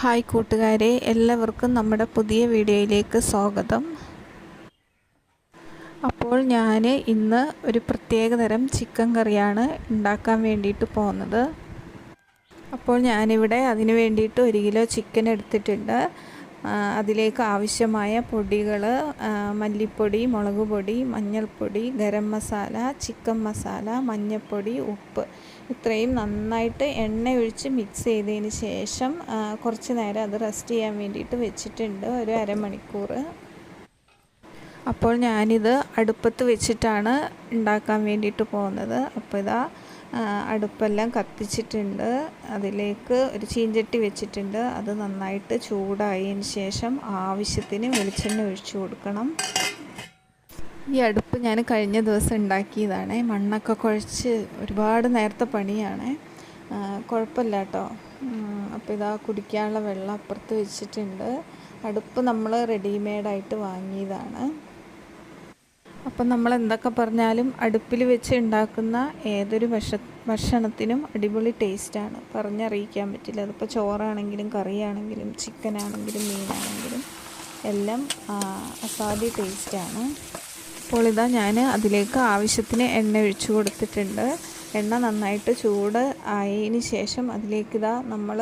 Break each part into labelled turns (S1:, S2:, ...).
S1: Hi കൂട്ടുകാരെ, എല്ലാവർക്കും നമ്മുടെ പുതിയ വീഡിയോയിലേക്ക് സ്വാഗതം. അപ്പോൾ ഞാൻ ഇന്ന് ഒരു പ്രത്യേക തരം ചിക്കൻ കറിയാണ് ഉണ്ടാക്കാൻ വേണ്ടിയിട്ട് പോകുന്നത്. അപ്പോൾ ഞാനിവിടെ അതിന് വേണ്ടിയിട്ട് 1 കിലോ ചിക്കൻ എടുത്തിട്ടുണ്ട്. അതിലേക്ക് ആവശ്യമായ പൊടികൾ മല്ലിപ്പൊടി, മുളക് പൊടി, മഞ്ഞൾപ്പൊടി, ഗരം മസാല, ചിക്കൻ മസാല, മഞ്ഞൾപ്പൊടി, ഉപ്പ് ഇത്രയും നന്നായിട്ട് എണ്ണ ഒഴിച്ച് മിക്സ് ചെയ്തതിന് ശേഷം കുറച്ച് നേരം അത് റെസ്റ്റ് ചെയ്യാൻ വേണ്ടിയിട്ട് വെച്ചിട്ടുണ്ട്, ഒരു അരമണിക്കൂർ. അപ്പോൾ ഞാനിത് അടുപ്പത്ത് വെച്ചിട്ടാണ് ഉണ്ടാക്കാൻ വേണ്ടിയിട്ട് പോകുന്നത്. അപ്പോൾ ഇതാ അടുപ്പെല്ലാം കത്തിച്ചിട്ടുണ്ട്. അതിലേക്ക് ഒരു ചീഞ്ചട്ടി വെച്ചിട്ടുണ്ട്. അത് നന്നായിട്ട് ചൂടായതിന് ശേഷം ആവശ്യത്തിന് വെളിച്ചെണ്ണ ഒഴിച്ചു കൊടുക്കണം. ഈ അടുപ്പ് ഞാൻ കഴിഞ്ഞ ദിവസം ഉണ്ടാക്കിയതാണ്. മണ്ണൊക്കെ കുഴച്ച് ഒരുപാട് നേരത്തെ പണിയാണ്. കുഴപ്പമില്ല കേട്ടോ. അപ്പോൾ ഇതാ കുടിക്കാനുള്ള വെള്ളം അപ്പുറത്ത് വെച്ചിട്ടുണ്ട്. അടുപ്പ് നമ്മൾ റെഡിമെയ്ഡായിട്ട് വാങ്ങിയതാണ്. അപ്പം നമ്മൾ എന്തൊക്കെ പറഞ്ഞാലും അടുപ്പിൽ വെച്ച് ഉണ്ടാക്കുന്ന ഏതൊരു ഭക്ഷണത്തിനും അടിപൊളി ടേസ്റ്റാണ്, പറഞ്ഞറിയിക്കാൻ പറ്റില്ല. അതിപ്പോൾ ചോറാണെങ്കിലും കറിയാണെങ്കിലും ചിക്കനാണെങ്കിലും മീനാണെങ്കിലും എല്ലാം അസാധ്യ ടേസ്റ്റാണ്. അപ്പോൾ ഇതാ ഞാൻ അതിലേക്ക് ആവശ്യത്തിന് എണ്ണ ഒഴിച്ചു കൊടുത്തിട്ടുണ്ട്. എണ്ണ നന്നായിട്ട് ചൂട് ആയതിന് ശേഷം അതിലേക്ക് ഇതാ നമ്മൾ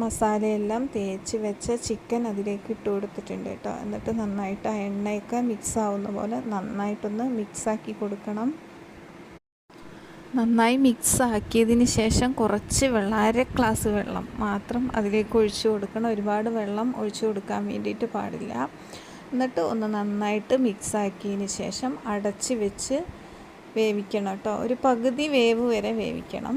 S1: മസാലയെല്ലാം തേച്ച് വെച്ച ചിക്കൻ അതിലേക്ക് ഇട്ട് കൊടുത്തിട്ടുണ്ട് കേട്ടോ. എന്നിട്ട് നന്നായിട്ട് ആ എണ്ണയൊക്കെ മിക്സ് ആവുന്ന പോലെ നന്നായിട്ടൊന്ന് മിക്സാക്കി കൊടുക്കണം. നന്നായി മിക്സ് ആക്കിയതിന് ശേഷം കുറച്ച് വെള്ളം, 1 ഗ്ലാസ് വെള്ളം മാത്രം അതിലേക്ക് ഒഴിച്ചു കൊടുക്കണം. ഒരുപാട് വെള്ളം ഒഴിച്ചു കൊടുക്കാൻ വേണ്ടിയിട്ട് പാടില്ല. എന്നിട്ട് ഒന്ന് നന്നായിട്ട് മിക്സ് ആക്കിയതിന് ശേഷം അടച്ച് വെച്ച് വേവിക്കണം കേട്ടോ. ഒരു പകുതി വേവ് വരെ വേവിക്കണം.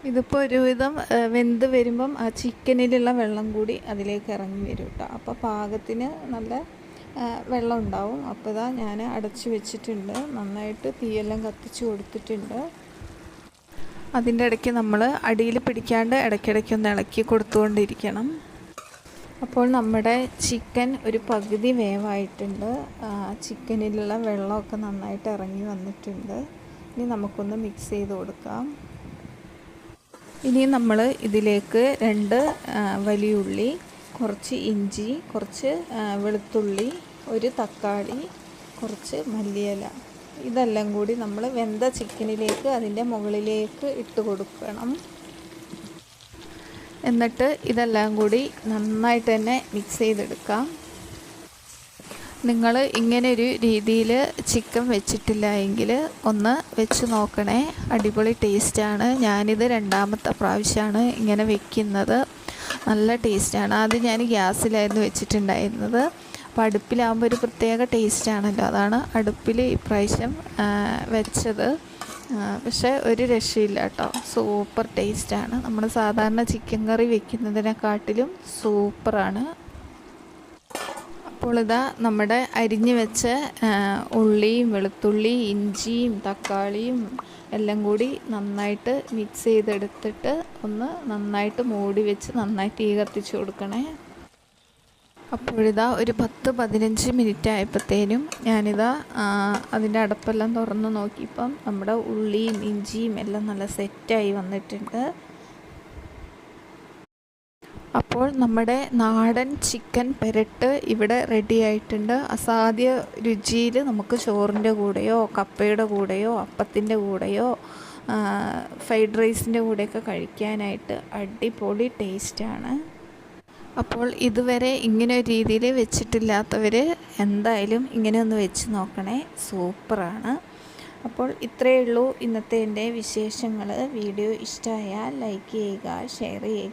S1: ഇതിപ്പോൾ ഒരുവിധം വെന്ത് വരുമ്പം ആ ചിക്കനിലുള്ള വെള്ളം കൂടി അതിലേക്ക് ഇറങ്ങി വരും കേട്ടോ. അപ്പോൾ പാകത്തിന് നല്ല വെള്ളം ഉണ്ടാവും. അപ്പോൾ ഇതാ ഞാൻ അടച്ച് വെച്ചിട്ടുണ്ട്. നന്നായിട്ട് തീയെല്ലാം കത്തിച്ച് കൊടുത്തിട്ടുണ്ട്. അതിൻ്റെ ഇടയ്ക്ക് നമ്മൾ അടിയിൽ പിടിക്കാണ്ട് ഇടയ്ക്കിടയ്ക്കൊന്ന് ഇളക്കി കൊടുത്തുകൊണ്ടിരിക്കണം. അപ്പോൾ നമ്മുടെ ചിക്കൻ ഒരു പകുതി വേവായിട്ടുണ്ട്. ചിക്കനിലുള്ള വെള്ളമൊക്കെ നന്നായിട്ട് ഇറങ്ങി വന്നിട്ടുണ്ട്. ഇനി നമുക്കൊന്ന് മിക്സ് ചെയ്ത് കൊടുക്കാം. ഇനി നമ്മൾ ഇതിലേക്ക് 2 വലിയ ഉള്ളി, കുറച്ച് ഇഞ്ചി, കുറച്ച് വെളുത്തുള്ളി, 1 തക്കാളി, കുറച്ച് മല്ലിയില ഇതെല്ലാം കൂടി നമ്മൾ വെന്ത ചിക്കനിലേക്ക് അതിൻ്റെ മുകളിലേക്ക് ഇട്ട് കൊടുക്കണം. എന്നിട്ട് ഇതെല്ലാം കൂടി നന്നായിട്ട് തന്നെ മിക്സ് ചെയ്തെടുക്കാം. നിങ്ങൾ ഇങ്ങനെ ഒരു രീതിയിൽ ചിക്കൻ വെച്ചിട്ടില്ല എങ്കിൽ ഒന്ന് വെച്ച് നോക്കണേ, അടിപൊളി ടേസ്റ്റാണ്. ഞാനിത് 2ാമത്തെ പ്രാവശ്യമാണ് ഇങ്ങനെ വെക്കുന്നത്. നല്ല ടേസ്റ്റാണ്. അത് ഞാൻ ഗ്യാസിലായിരുന്നു വെച്ചിട്ടുണ്ടായിരുന്നത്. അപ്പോൾ അടുപ്പിലാകുമ്പോൾ ഒരു പ്രത്യേക ടേസ്റ്റാണല്ലോ, അതാണ് അടുപ്പിൽ ഇപ്രാവശ്യം വെച്ചത്. പക്ഷേ ഒരു രക്ഷയില്ല കേട്ടോ, സൂപ്പർ ടേസ്റ്റാണ്. നമ്മൾ സാധാരണ ചിക്കൻ കറി വെക്കുന്നതിനെക്കാട്ടിലും സൂപ്പറാണ്. അപ്പോൾ ഇതാ നമ്മുടെ അരിഞ്ഞ് വെച്ച ഉള്ളിയും വെളുത്തുള്ളി ഇഞ്ചിയും തക്കാളിയും എല്ലാം കൂടി നന്നായിട്ട് മിക്സ് ചെയ്തെടുത്തിട്ട് ഒന്ന് നന്നായിട്ട് മൂടി വെച്ച് നന്നായി തീ കത്തിച്ച് കൊടുക്കണേ. അപ്പോഴിതാ ഒരു 10-15 മിനിറ്റ് ആയപ്പോഴത്തേനും ഞാനിതാ അതിൻ്റെ അടപ്പെല്ലാം തുറന്ന് നോക്കിയപ്പം നമ്മുടെ ഉള്ളിയും ഇഞ്ചിയും എല്ലാം നല്ല സെറ്റായി വന്നിട്ടുണ്ട്. അപ്പോൾ നമ്മുടെ നാടൻ ചിക്കൻ പെരട്ട് ഇവിടെ റെഡി ആയിട്ടുണ്ട്. അസാധ്യ രുചിയിൽ നമുക്ക് ചോറിൻ്റെ കൂടെയോ കപ്പയുടെ കൂടെയോ അപ്പത്തിൻ്റെ കൂടെയോ ഫ്രൈഡ് റൈസിൻ്റെ കൂടെയൊക്കെ കഴിക്കാനായിട്ട് അടിപൊളി ടേസ്റ്റാണ്. അപ്പോൾ ഇതുവരെ ഇങ്ങനെ ഒരു രീതിയിൽ വെച്ചിട്ടില്ലാത്തവർ എന്തായാലും ഇങ്ങനെ ഒന്ന് വെച്ച് നോക്കണേ, സൂപ്പറാണ്. അപ്പോൾ ഇത്രയേ ഉള്ളൂ ഇന്നത്തെ എൻ്റെ വിശേഷങ്ങൾ. വീഡിയോ ഇഷ്ടമായാൽ ലൈക്ക് ചെയ്യുക, ഷെയർ ചെയ്യുക.